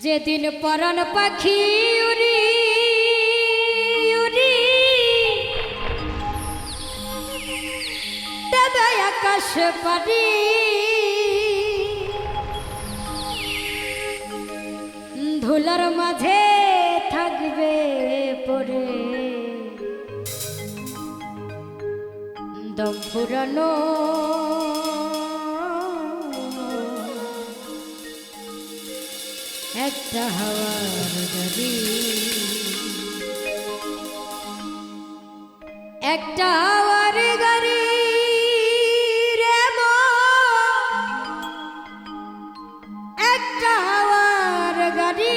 যেদিন পরাণ পাখি উড়ি উড়ি দেবে আকাশ পাড়ি, ধুলার মাঝে থাকবে পড়ে দম ফুরানো একটা হাওয়ার গাড়ি, একটা হাওয়ার গাড়ি রে মন, একটা হাওয়ার গাড়ি।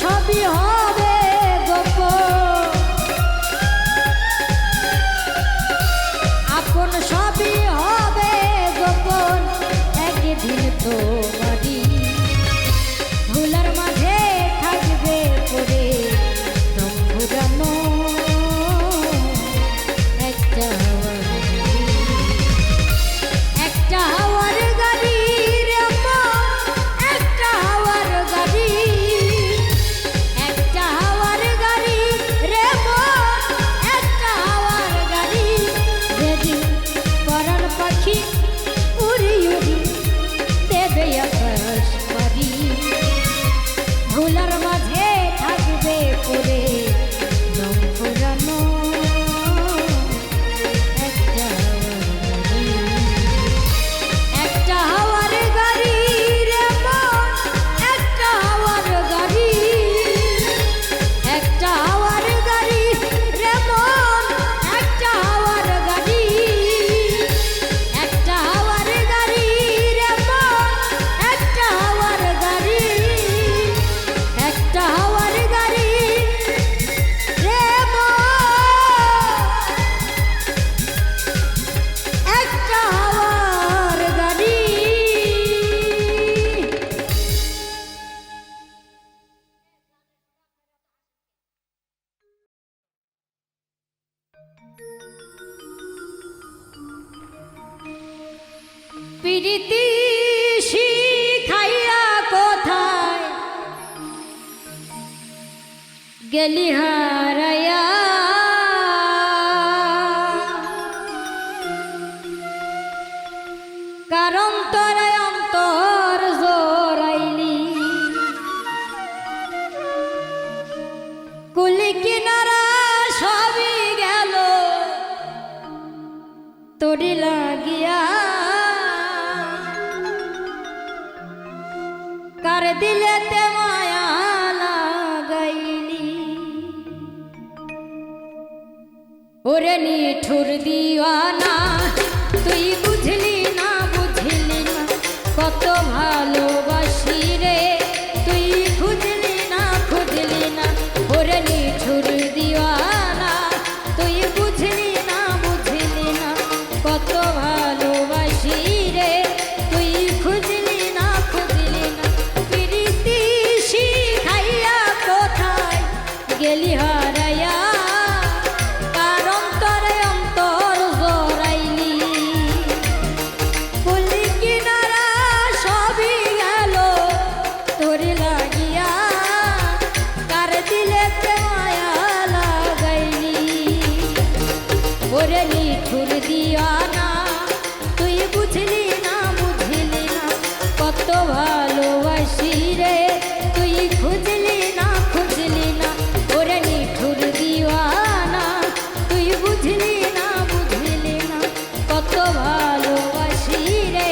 সবই হবে গোপন, আপন সবই হবে গোপন, একদিন তোমারই ধুলার মাঝে থাকবে পড়ে দম ফুরানো একটা হাওয়ার গাড়ি রে মন, একটা হাওয়ার গাড়ি, একটা হাওয়ার গাড়ি রে মন, একটা হাওয়ার গাড়ি। যেদিন পরাণ পাখি উড়ি উড়ি দেবে প্রীতি শিখাইয়া কোথায় গেলি হারাইয়া, কারণ তোরে অন্তর জোরাইলি, কুলি কিনারা সবই গেল তোরে লাগিয়া, কার দিলেতে মায়া লাগাইলি। ওরে নিঠুর দিওয়ানা তুই বুঝলি না, বুঝলি না কত ভালোবাসি রে, তুই খুঁজলি না, খুঁজলি না। ওরে নিঠুর দিওয়ানা তুই বুঝলি না, বুঝলি না কত ভালোবাসি রে, তুই খুঁজলি না, খুঁজলি না। প্রীতি শিখাইয়া কোথায় গেলি হারাইয়া, কারণ তোরে অন্তর জোরাইলি, কুলি কিনারা সবই গেল তোরে লাগিয়া, কার দিলেতে মায়া লাগাইলি। ওরে নিঠুর দিওয়ানা তুই বুঝলি না, বুঝলি না কত ভালোবাসি রে, তুই খুঁজলি না, খুঁজলি না। ওরে নিঠুর দিওয়ানা তুই বুঝলি না, বুঝলি না কত ভালোবাসি রে,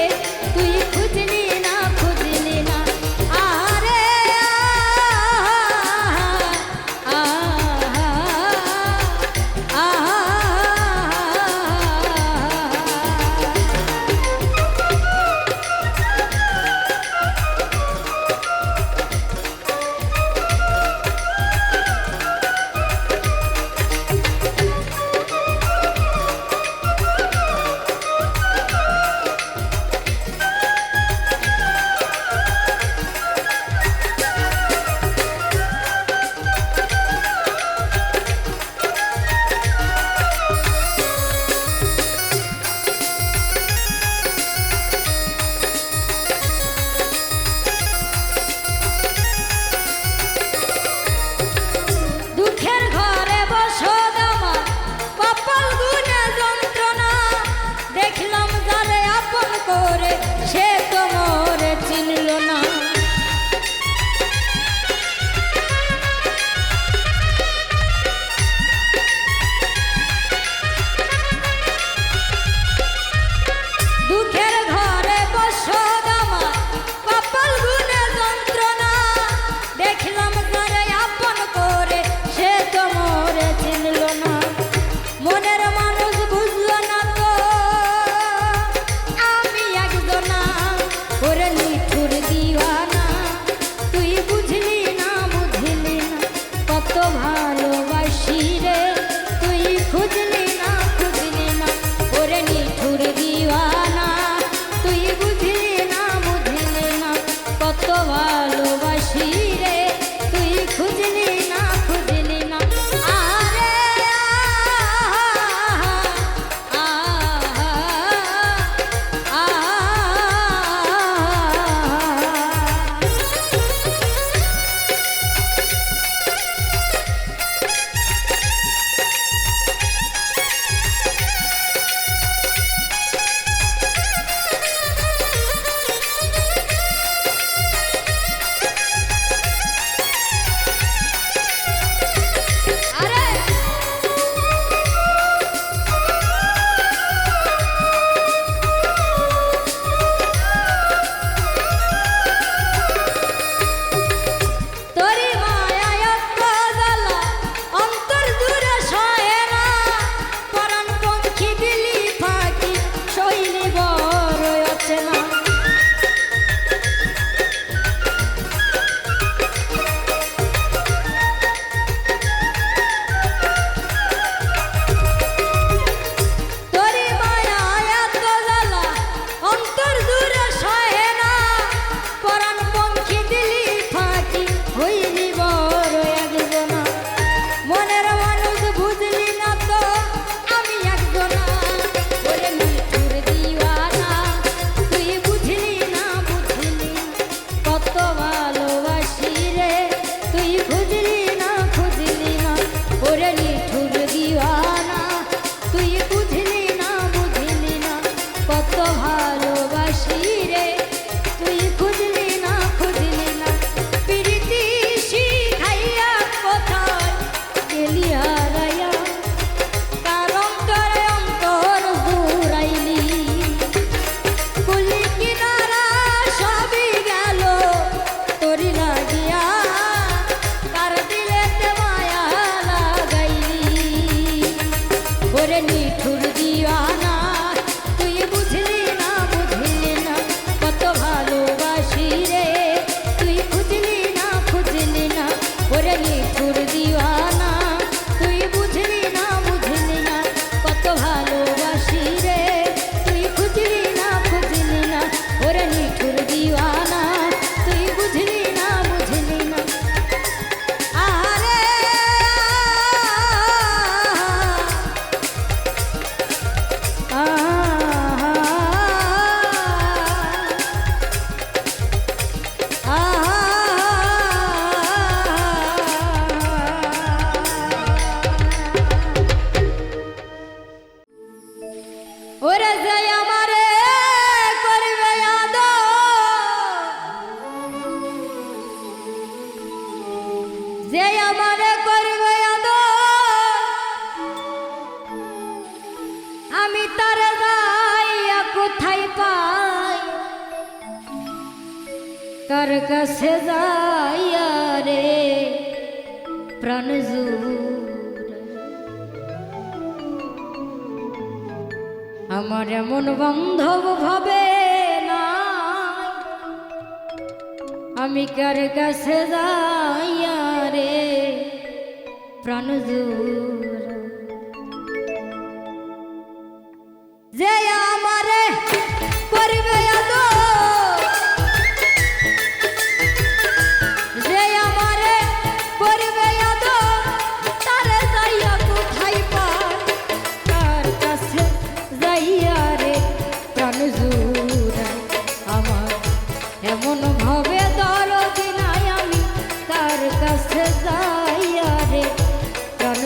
তুই খুঁজলি না, খুঁজলি না। আরে আহা, আহা, আহা। দুঃখের ঘরে বসত আমার কপাল গুনে যন্ত্রণা, দেখলাম যারে আপন করে সে তো মোরে চিনল না। দুঃখের ঘরে বসত আমার কপাল গুনে যন্ত্রণা, দেখলাম যারে আপন করে সে তো মোরে চিনল না। মনের মানুষ বুঝলো না তো আমি একজনা, ওরে নিঠুর দিওয়ানা যে আমারে করবে আদর আমি তারে যাইয়া কোথায় পাই কার কাছে যাইয়া রে প্রাণ আমার এমন বান্ধব ভাবে না আমি কার কাছে যাইয়া রে প্রাণ যে আমারে করবে আদর যে আমারে করবে আদর তারে যাইয়া কোথায় পাই কার কাছে যাইয়া রে প্রাণ আমার এমন ভাবে দরদি নাই আমি কার কাছে যাইয়া রে প্রাণ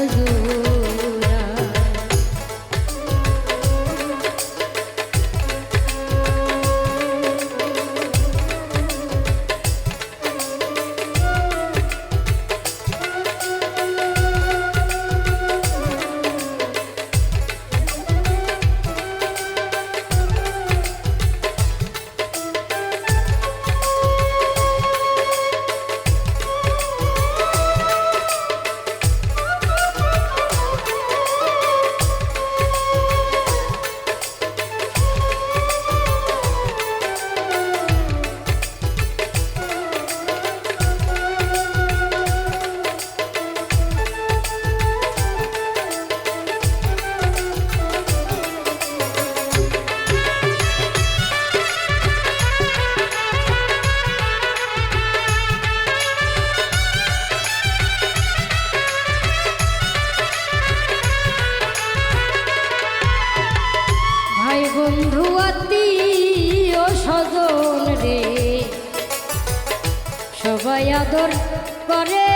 বন্ধু আত্মীয় স্বজন রে সবাই আদর করে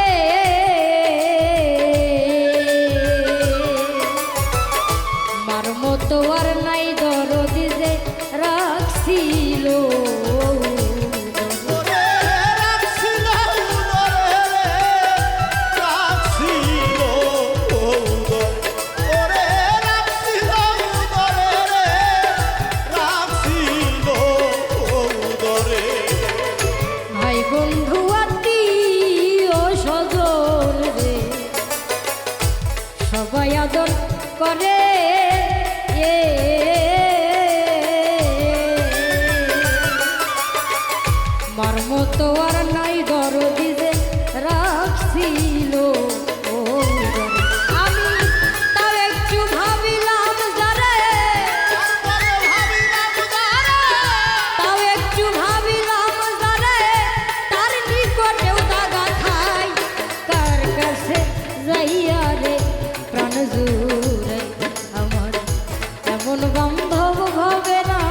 মার মতো আর নাই দরদি যে রাখছিল বন্ধু আত্মীয় স্বজন রে সবাই আদর করে মার মতো আর নাই দরদি যে রাখছিল আমি তাও একটু ভাবিলাম যারে তাও একটু ভাবিলাম যারে তার নিকটেও দাগা খাই কার কাছে যাইয়া রে প্রাণ জুড়ে আমার এমন বান্ধব ভাবে না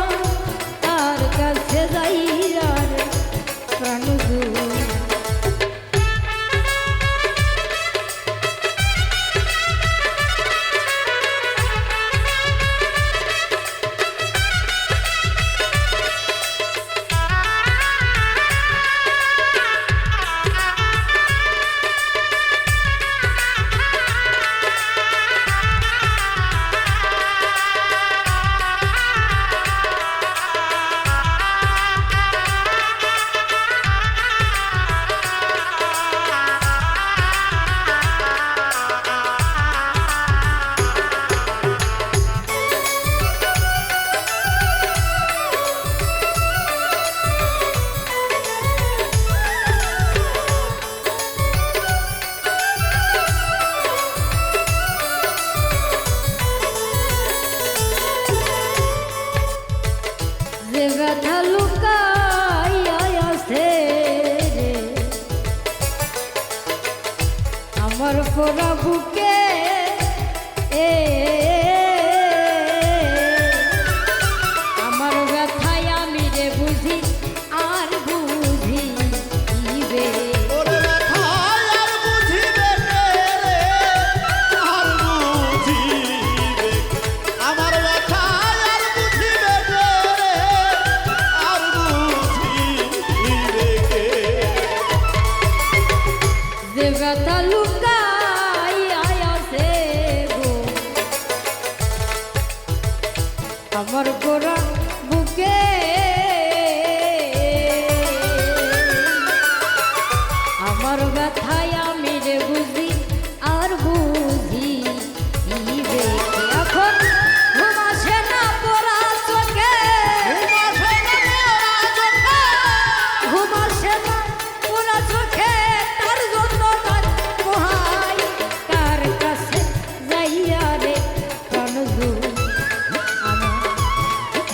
তার কাছে যাইয়া রে প্রাণ জুড়ে ব্যথা লুকাইয়া আছে রে আমার পোড়া বুকে আমার ব্যথায় আমি রে বুঝি আর বুঝি যে ব্যথা লুকাই আছে গো আমার গোরা বুকে আমার ব্যথায় আমি রে বুঝি আর বুঝি এখন ঘুম আসে না পোড়া চোখে ঘুম আসে না পোড়া চোখে তার জন্য তার পোহাই কার কাছে যাইয়া রে প্রাণজু আমার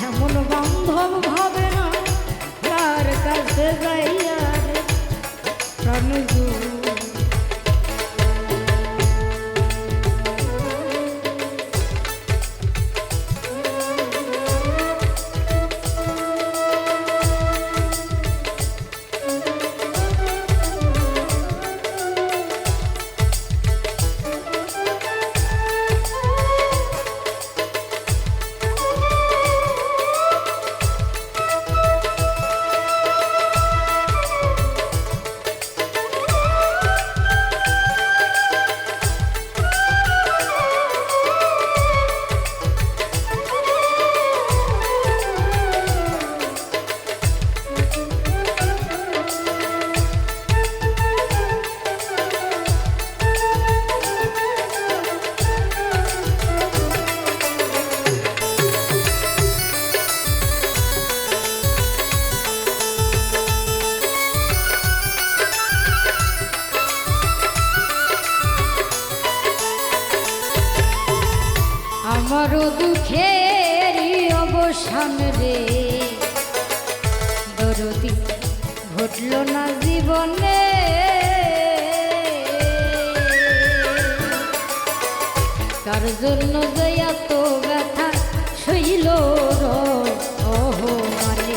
এমন বান্ধব ভাবে না কার কাছে যাইয়া রে প্রাণজু আমারও দুঃখেরই অবসান রে দরদি ঘটল না জীবনে কার জন্য যে এত ব্যথা সইল ওহ মানে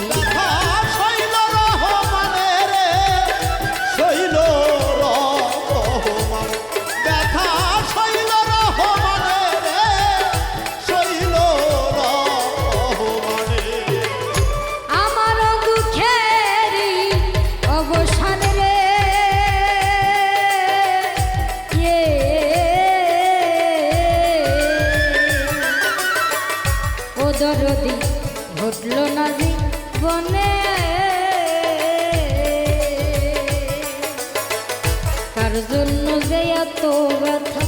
দরদি ঘটল না জীবনে কার জন্য যে এত ব্যথা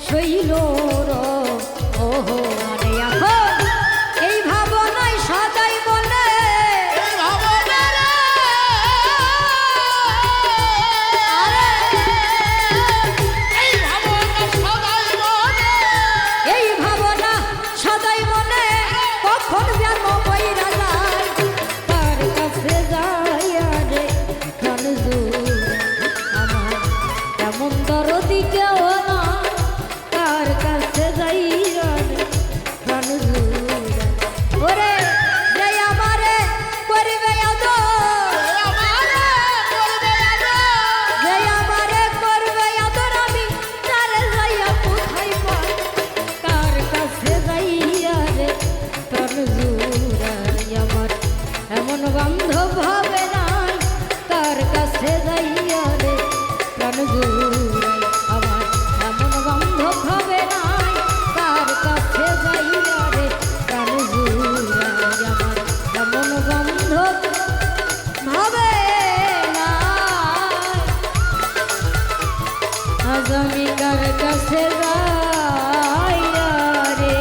সইল ওহ মানে এখন এই ভাবনায় সদাই বলে এই ভাবনা সদাই বলে কখন যেন বইরা যায় তার কাছে যাইয়া রে প্রাণজু আমার এমন দরদি কেউ না তার কাছে যাইয়া রে প্রাণজু ওরে যে আমারে করবে যে আমারে করবে আদর আমি তারে যাইয়া কোথায় পাই তার কাছে যাইয়া রে প্রাণজুড়াই আমার এমন বান্ধব হবে নাই তার কাছে যাইয়া রে প্রাণজুড়াই আমার এমন বান্ধব হবে নাই তার কাছে যাইয়া রে প্রাণজুড়াই আমার এমন বান্ধব হবে না আজ আমি কার কাছে যাইয়া রে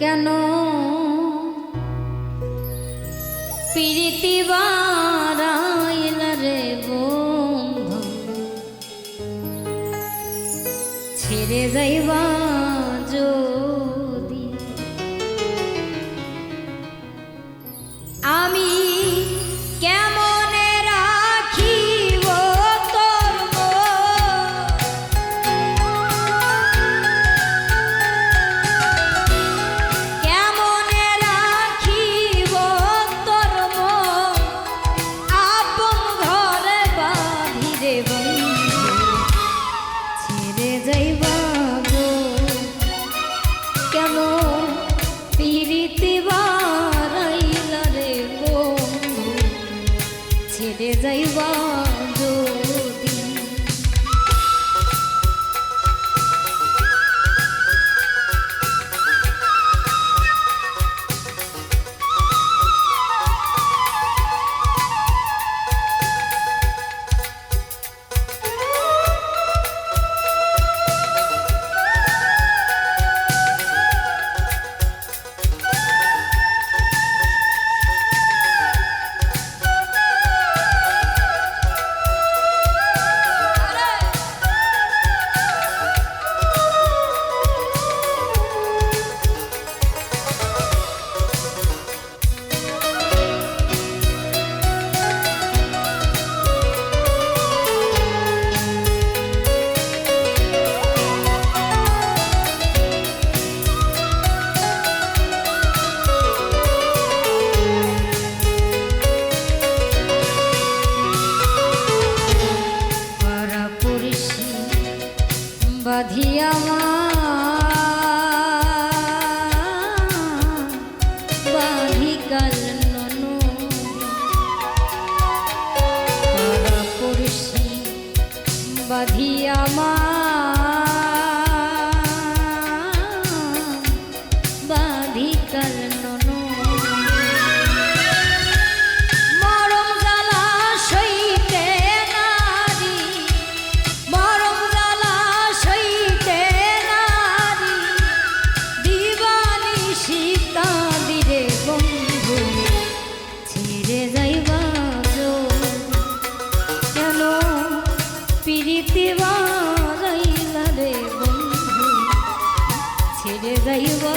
কেন প্রীতি বাড়াইলা রে বন্ধু ছেড়ে যাইবা যদি আমি কেমনে রাখিব তোর কেমনে রাখিব তোর আপন ঘরে বা বাঁধিয়া মা বাঁধি কারণ মরম জ্বালা সইতে নারী মরম জ্বালা সইতে নারী দিবানি সীতা দিরে বন্ধু ছেড়ে যাইবা কেন পিরিতি বাজাইলা রে বন্ধু ছেড়ে যাইবা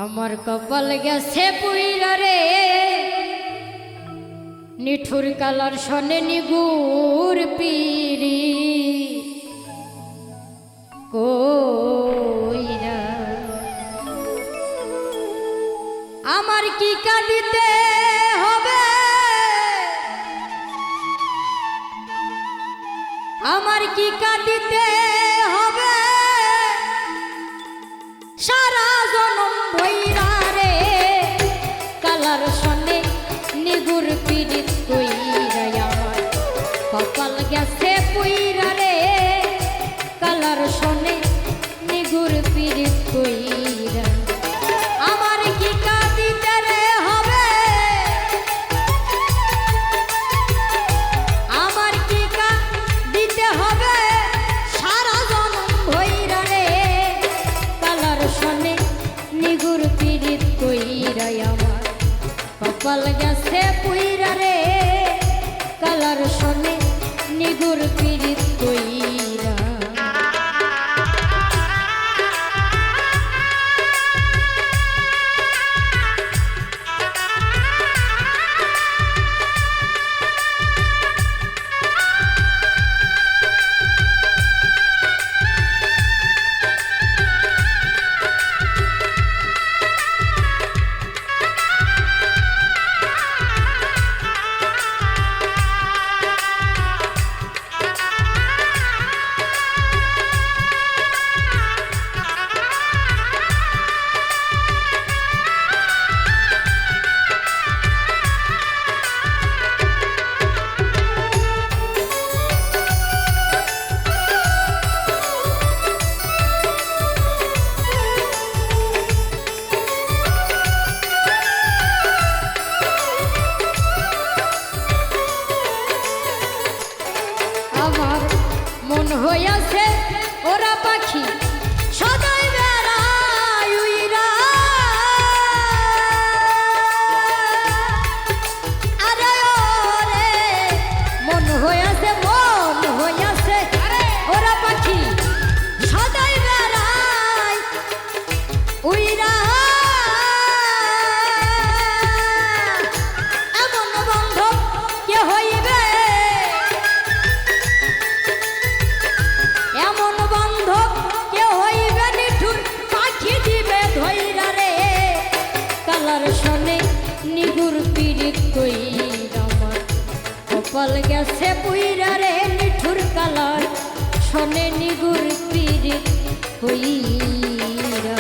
আমার কপাল গেছে পুইরা রে নিঠুর কালার শনে নিগুর পিরি কইরা আমার কি কাঁদিতে হবে আমার কি কাঁদিতে হবে সারা জনম ভৈরা রে কালার শনে নিগুর পীড়িত কইরা আমার কপাল গেছে পুইরা রে কালার শনে নিগুর পীড়িত কইরা আমার কি কাঁদিতে রে হবে আমার কি কাঁদিতে হবে সারা জনম ভৈরা রে কালার শনে নিগুর পীড়িত কইরা আমার কপাল গেছে পুইরা রে কালার শনে নিগুর পীড়িত কইরা মন হইয়াছে ওরা পাখি সদাই বেড়ায় উইরা আরে ওরে মন হইয়াছে ওরা পাখি সদাই বেড়ায় উইরা এমন বান্ধব কে হইবে এমন বান্ধব কে হইবে নিঠুর পাখি দিবে ধইরা রে কালার শনে নিগুর পীড়িত কইরা আমার কপাল গেছে পুইরা রে নিঠুর কালার শনে নিগুর পীড়িত কইরা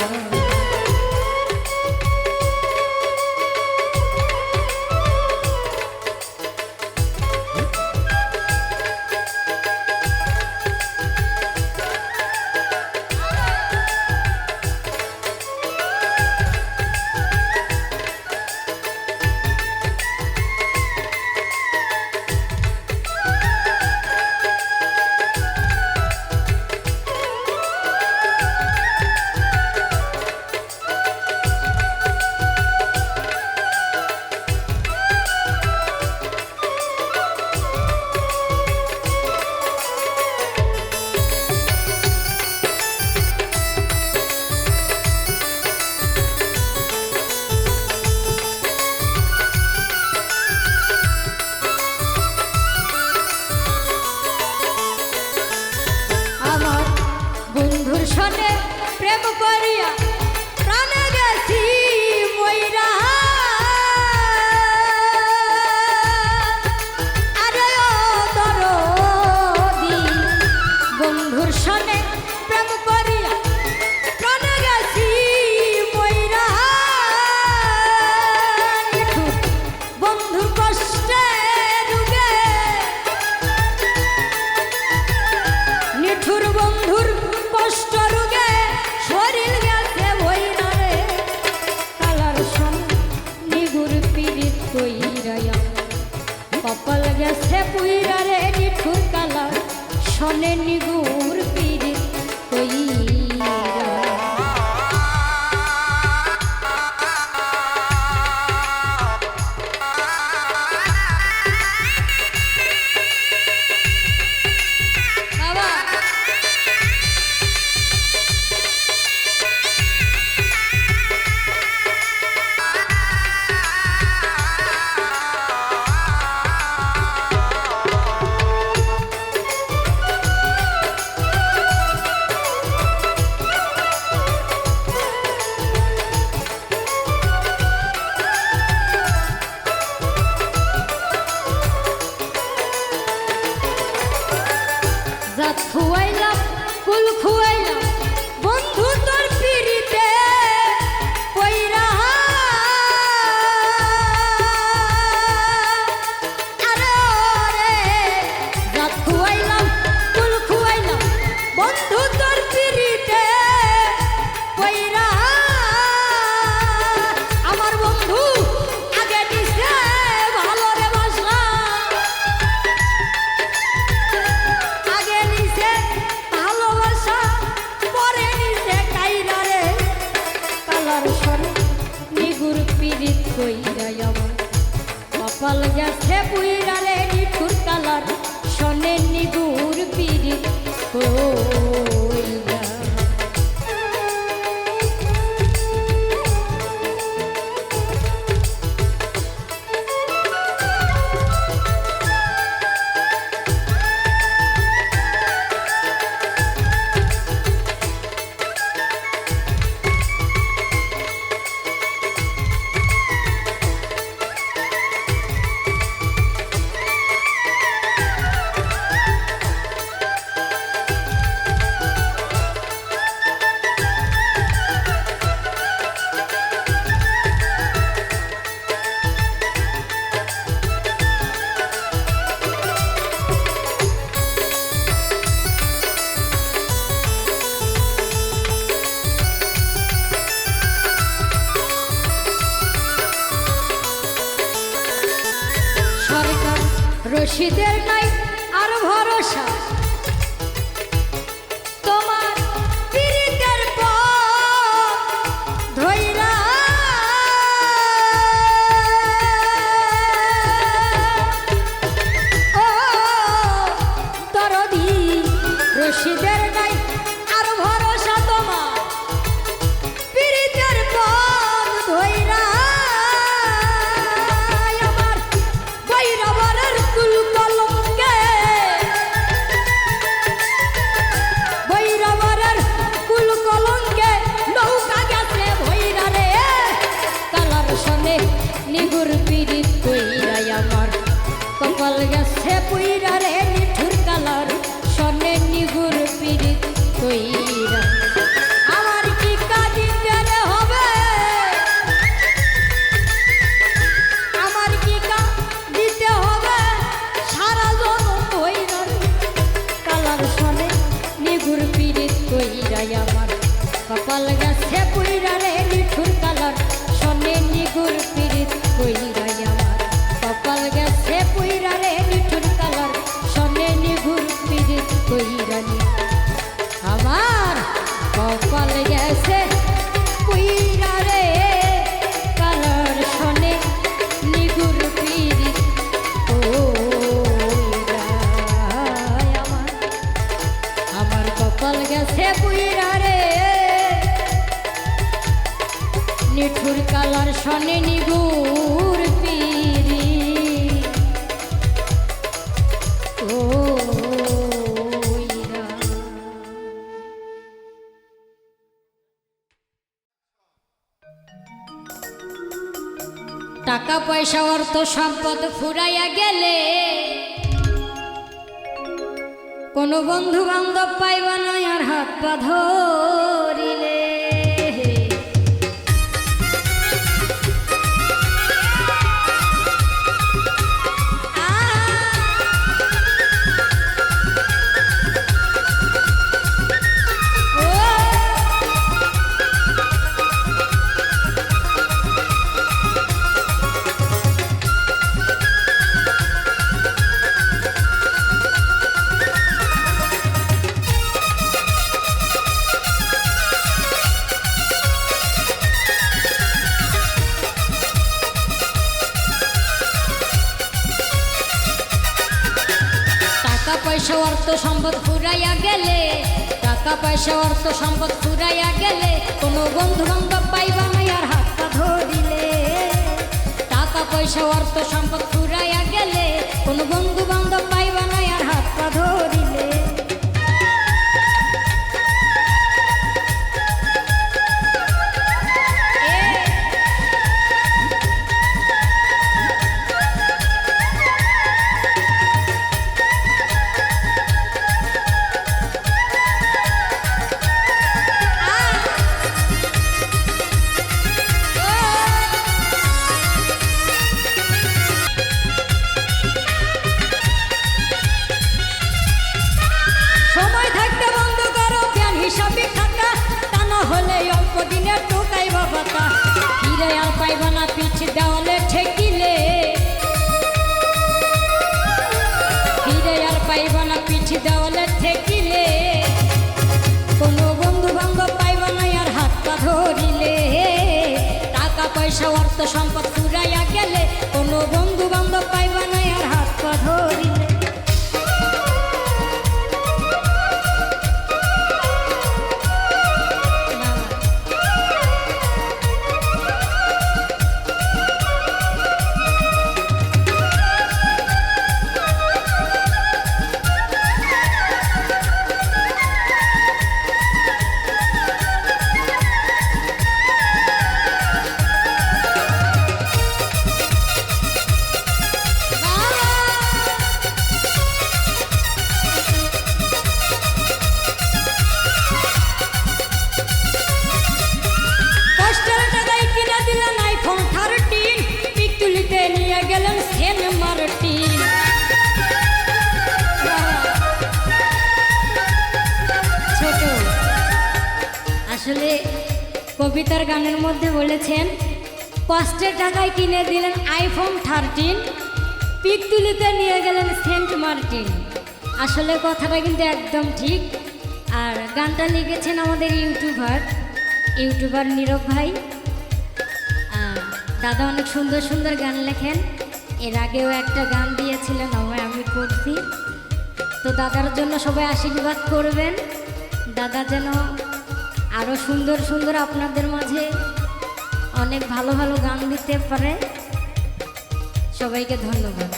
শনে প্রেম করিয়া প্রাণে গেছি মইরা আরে ও দরদি বন্ধুর শনে প্রেম করিয়া প্রাণে গেছি মইরা বন্ধু কষ্টে রুগে নিঠুর বন্ধুর কষ্ট রোগে শরীর গেছে ভইরা রে কালার শনে নিগুর পীড়িত কইরা কপাল গেছে পুইরা রে নিঠুর কালার শনে নিগুর পীড়িত কইরা জাত খুয়াইলাম কুল খুয়াইলাম বন্ধু তোর পিরিতে কইরা আরে রে জাত খুয়াইলাম কুল খুয়াইলাম বন্ধু তোর পিরিতে কইরা আমার বন্ধু আগে দিছে ভালো রে বাসা আগে নিছে ভালোবাসা পরে নিছে কাইরা রে কালার সরে নিগুর পিরিত কইরা আমার কপাল গেছে পুইরা রে নিঠুর কালার সনে নিগুর পিরিত কইরা রশিদের নাই আর ভরসা তোমার পিরিতের পথ ধইরা ও দরদি রশিদের নাই আর ভরসা তোমার পিরিতের পথ ধইরা নিগুর পিরিত কইরা আমার কপাল গেছে পুইরা রে নিঠুর কালার সনে নিগুর পিরিত কইরা আমার কি কাঁদিতে রে হবে আমার কি কাঁদিতে হবে সারা জনম হইরা রে কালার সনে নিগুর পিরিত কইরা আমার কপাল গেছে পুইরা রে নিঠুর কালার সনে নিগুর পিরিত কইরা আমার কপাল গেছে পুইরা রে নিঠুর কালার সনে নিগুর পিরিত কইরা আমার কপাল গেছে পুইরা রে কালার সনে নিগুর পিরিত কইরা আমার কপাল গেছে পুইরা রে নিঠুর কালার সনে নিগুর পিরি কইরা টাকা পয়সা অর্থ সম্পদ ফুরাইয়া গেলে কোনো বন্ধু বান্ধব পাইবা না আর হাত পা ধরিলে পয়সা অর্থ সম্পদ ফুরাইয়া গেলে টাকা পয়সা অর্থ সম্পদ ফুরাইয়া গেলে কোনো বন্ধু বান্ধব পাইবা না আর হাত পা ধরিলে টাকা পয়সা অর্থ সম্পদ ফুরাইয়া গেলে কোনো বন্ধু বান্ধব পাইবা না আর হাত পা ধরিলে ফিরে আর পাইবা না পিঠ দেওয়ালে ঠেকিলে, ফিরে আর পাইবা না পিঠ দেওয়ালে ঠেকিলে, কোনো বন্ধু বান্ধব পাইবা না আর হাত পা ধরিলে, টাকা পয়সা অর্থ সম্পদ ফুরাইয়া গেলে কোনো বন্ধু বান্ধব পাইবা না আর হাত পা ধরিলে। আসলে কবিতার গানের মধ্যে বলেছেন কষ্টের টাকায় কিনে দিলেন আইফোন 13, পিক তুলিতে নিয়ে গেলেন সেন্ট মার্টিন। আসলে কথাটা কিন্তু একদম ঠিক। আর গানটা লিখেছেন আমাদের ইউটিউবার নীরব ভাই। দাদা অনেক সুন্দর সুন্দর গান লেখেন, এর আগেও একটা গান দিয়েছিলেন আমি করছি। তো দাদার জন্য সবাই আশীর্বাদ করবেন, দাদা যেন আরও সুন্দর সুন্দর আপনাদের মাঝে অনেক ভালো ভালো গান দিতে পারে। সবাইকে ধন্যবাদ।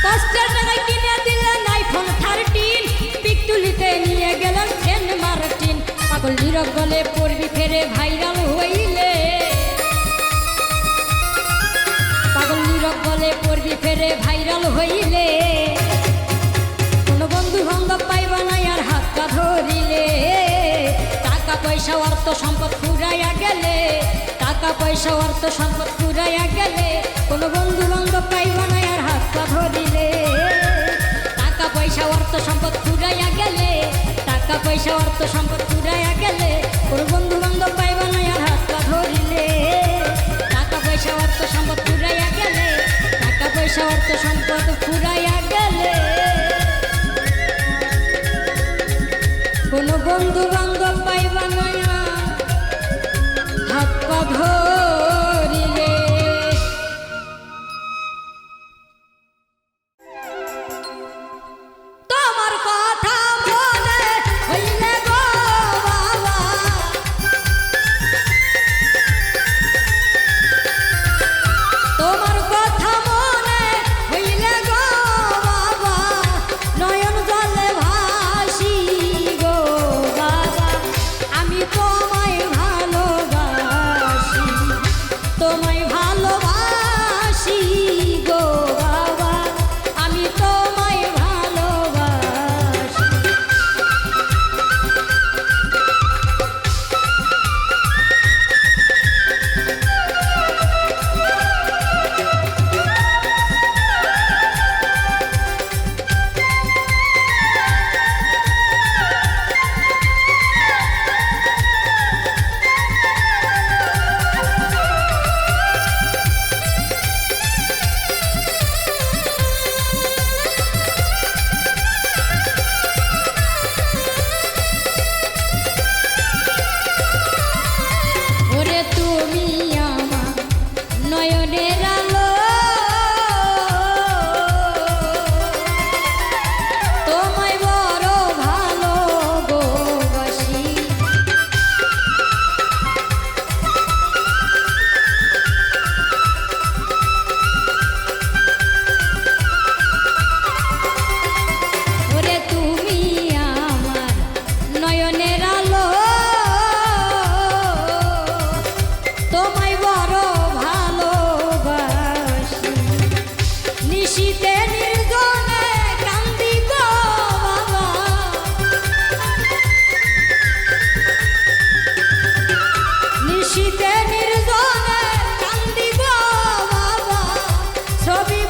কষ্টের টাকায় কিনে দিলেন আইফোন 13, পিক তুলিতে নিয়ে গেলেন সেন্ট মার্টিন। পাগল নীরব বলে পড়বি ফেরে ভাইরাল হইলে, পাগল নীরব বলে পড়বি ফেরে ভাইরাল হইলে, কোনো বন্ধু বান্ধব পাইবা না আর হাত পা ধরিলে, টাকা পয়সা অর্থ সম্পদ ফুরাইয়া গেলে, টাকা পয়সা অর্থ সম্পদ ফুরাইয়া গেলে, কোনো বন্ধু বান্ধব পাইবা না আর হাত পা ধরিলে, টাকা পয়সা অর্থ সম্পদ ফুরাইয়া গেলে, টাকা পয়সা অর্থ সম্পদ ফুরাইয়া গেলে, কোনো বন্ধু বান্ধব পাইবা না আর হাত পা ধরিলে, টাকা পয়সা অর্থ সম্পদ ফুরাইয়া গেলে, টাকা পয়সা অর্থ সম্পদ ফুরাইয়া গেলে, কোনো বন্ধু বান্ধব পাইবা না হাত পা ধরিলে। তোমার কথা মনে হইলে গো বাবা, তোমার কথা মনে হইলে গো বাবা, নয়ন জলে ভাসি গো বাবা, আমি তোমায় ভালোবাসি, তোমায় ভালোবাসি গো বাবা, আমি তোমায় ভালোবাসি। ওরে তুমি আমার নয়নের আলো, তোমায় বড় ভালোবাসি, ওরে তুমি আমার নয়নের আলো, তোমায় বড় ভালোবাসি, নিশীতে নির্জনে কান্দি গো বাবা, নিশীতে নির্জনে কান্দি গো বাবা, ছবি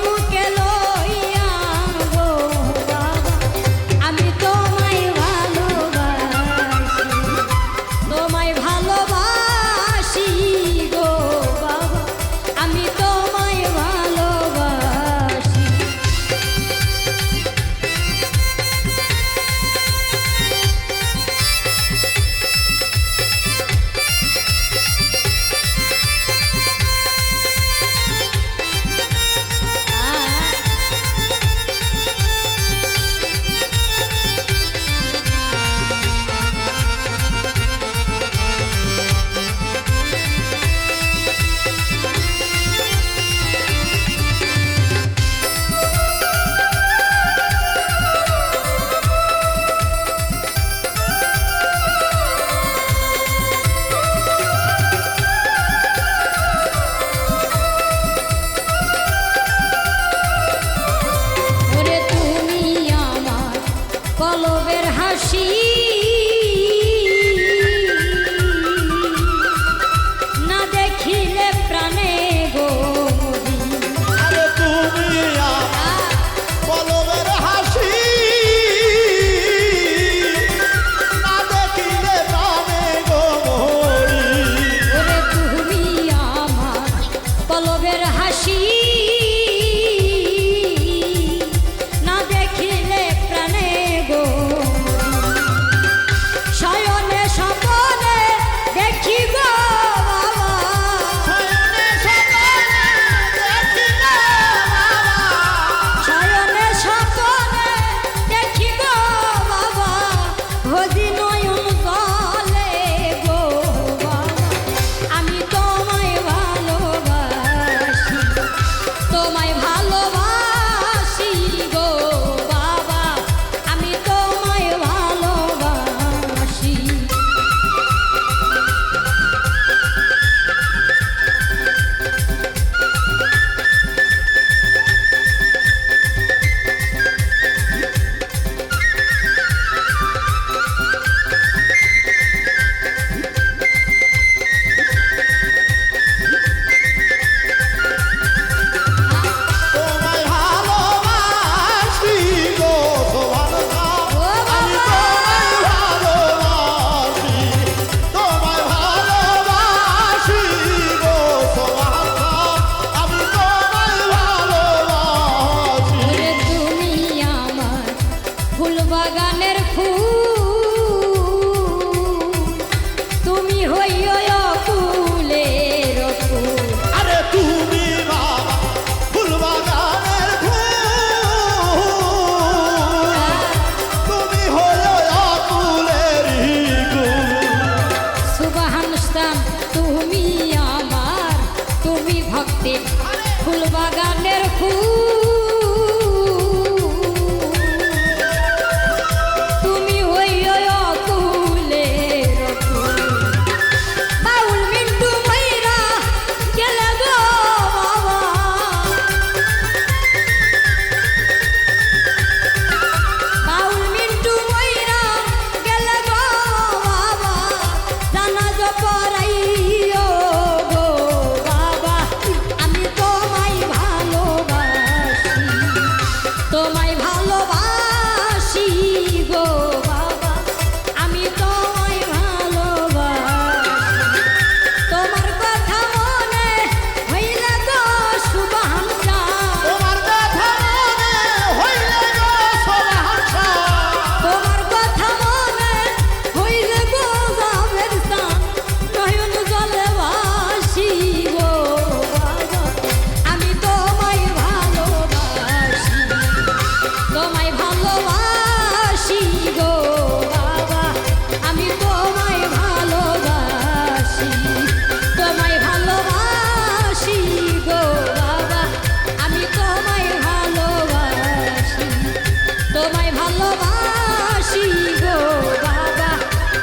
ভজি নয়ন জলে গো বাবা আমি তোমায় ভালোবাসি তোমায় ভালোবাসি গো বাবা আমি তোমায় ভালোবাসি তোমায় ভালোবাসি গো সোহানদা আমি তোমায় ভালোবাসি তোমায় ভালোবাসি গো সোহানদা আমি তোমায় ভালোবাসি ওরে তুমি আমার ফুল বাগানের ফুল তুমি হইও ফুলের ফুল আরে তুমি বাবা ফুলবাগানের ফুল তুমি হলো আকুলেরই গুল সুবহানাল্লাহ তুমি আমার তুমি ভক্তের ফুল বাগানের ফুল তুমি হইও ফুলের ফুল বাউল মিন্টু ময়রা গেলে গো বাবা বাউল মিন্টু ময়রা গেলে গো বাবা জানাজ পড়াইও গো বাবা আমি তোমায় ভালোবাসি তোমায় ভালোবাসি গো বাবা আমি তোমায় ভালোবাসি তোমার কথা মনে হইলে গো সুবহানাল্লাহ তোমার কথা মনে হইলে গো সোহানদা তোমার কথা মনে হইলে গো জামের সান নয়ন জলে ভাসি গো বাবা আমি তোমায় ভালোবাসি তোমায় ভালোবাসি গো বাবা আমি তোমায় ভালোবাসি তোমায় ভালোবাসি গো বাবা আমি তোমায় ভালোবাসি তোমায় ভালোবাসি গো বাবা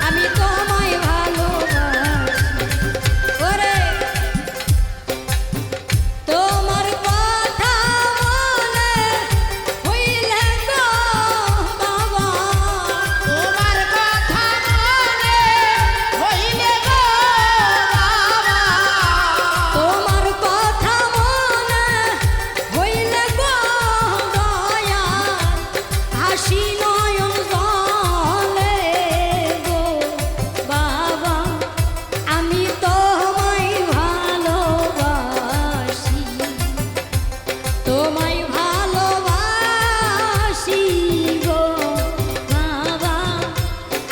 আমি তোমায় ভালোবাসি ওরে তোমার কথা মনে হইলে গো বাবা তোমার কথা মনে হইলে গো বাবা তোমার কথা মনে হইলে গো দয়াল হাসি নয়ন জলে গো বাবা আমি তোমায় ভালোবাসি তোমায় ভালোবাসি গো বাবা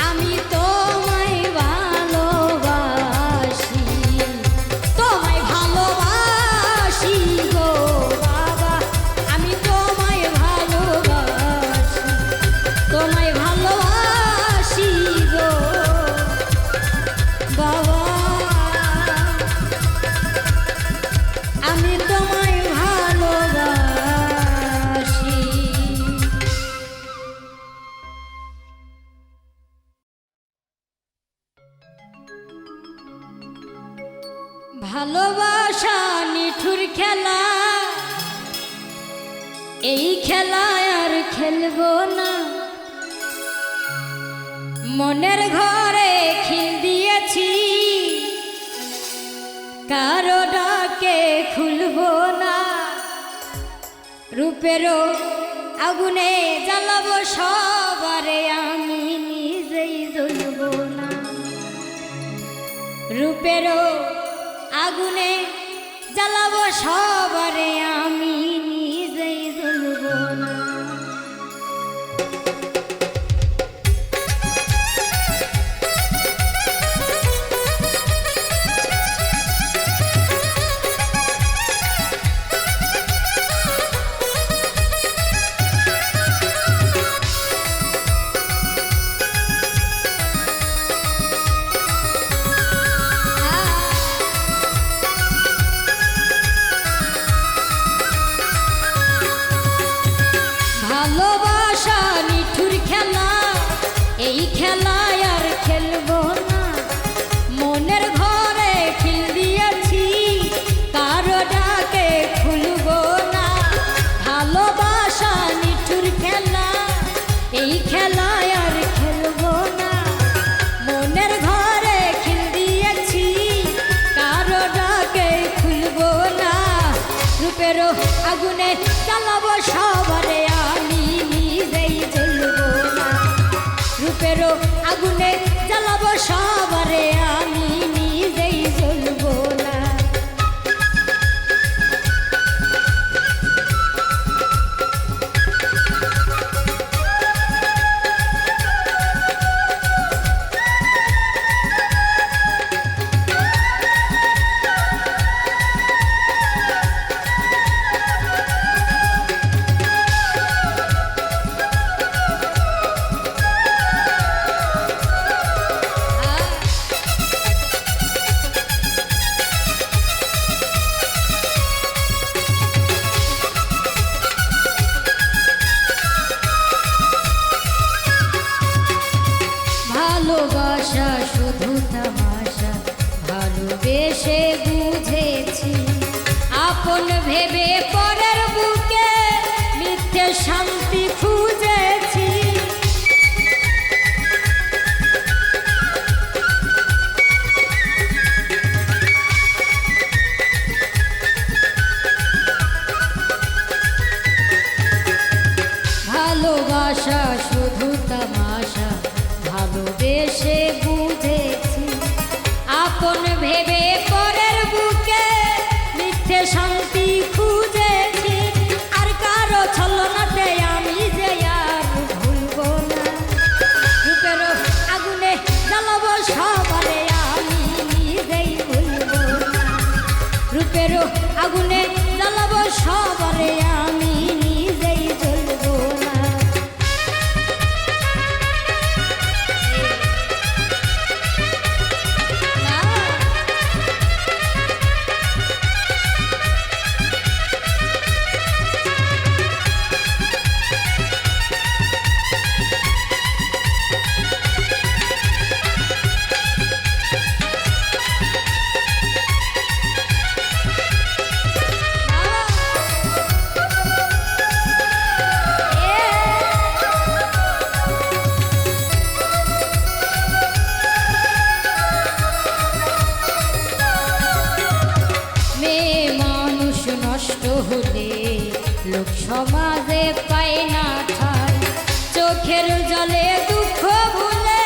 আমি তোমায় ভালোবাসি তোমায় ভালোবাসি গো বাবা আমি তোমায় ভালোবাসি তোমায় ভালোবাসি গো বাবা আমি তোমায় ভালোবাসি ভালোবাসা নিঠুর খেলা এই খেলায় আর খেলবো না মনের ঘরে খিল দিয়েছি কারো ডাকে খুলবো না রূপেরও আগুনে জ্বালাবো সবারে আমি নিজেই জ্বলবো না রূপেরও আগুনে জ্বালাবো সবারে আমি নিজেই জ্বলবো না খেলায় আর খেলবো না, মনের ঘরে খিল দিয়েছি, কারো ডাকে খুলবো না। ভালোবাসা নিঠুর খেলা, এই খেলায় আর খেলবো না, মনের ঘরে খিল দিয়েছি, কারো ডাকে খুলবো না। রূপেরও আগুনে জ্বালাবো সবারে, আমি নিজেই জ্বলবো না। রূপেরও আগুনে জ্বালাবো সবারে, আমি নিজেই জ্বলবো না। ভালোবাসা শুধু তামাশা, ভালোবেসে বুঝেছি, আপন ভেবে পরের বুকে মিথ্যে শান্তি খুঁজেছি। ভালোবাসা শুধু তামাশা, ভালোবেসে বুঝেছি, আপন ভেবে পরের বুকে মিথ্যে শান্তি খুঁজেছি। আর কারো ছলনাতে আমি যে আর ভুলবো না, রূপেরও আগুনে জ্বালাবো সবারে, আমি নিজেই ভুলবো না। রূপেরও আগুনে জ্বালাবো সবারে, আমি নিজেই জ্বলবো না। মেয়ে মানুষ নষ্ট হলে লোক সমাজে পায় না ঠাই, চোখের জলে দুঃখ ভুলে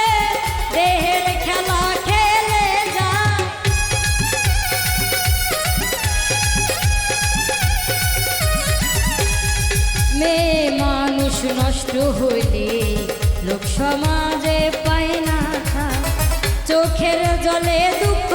দেহের খেলা খেলে যায়। মেয়ে মানুষ নষ্ট হলে লোক সমাজে পায় না ঠাই, চোখের জলে দুঃখ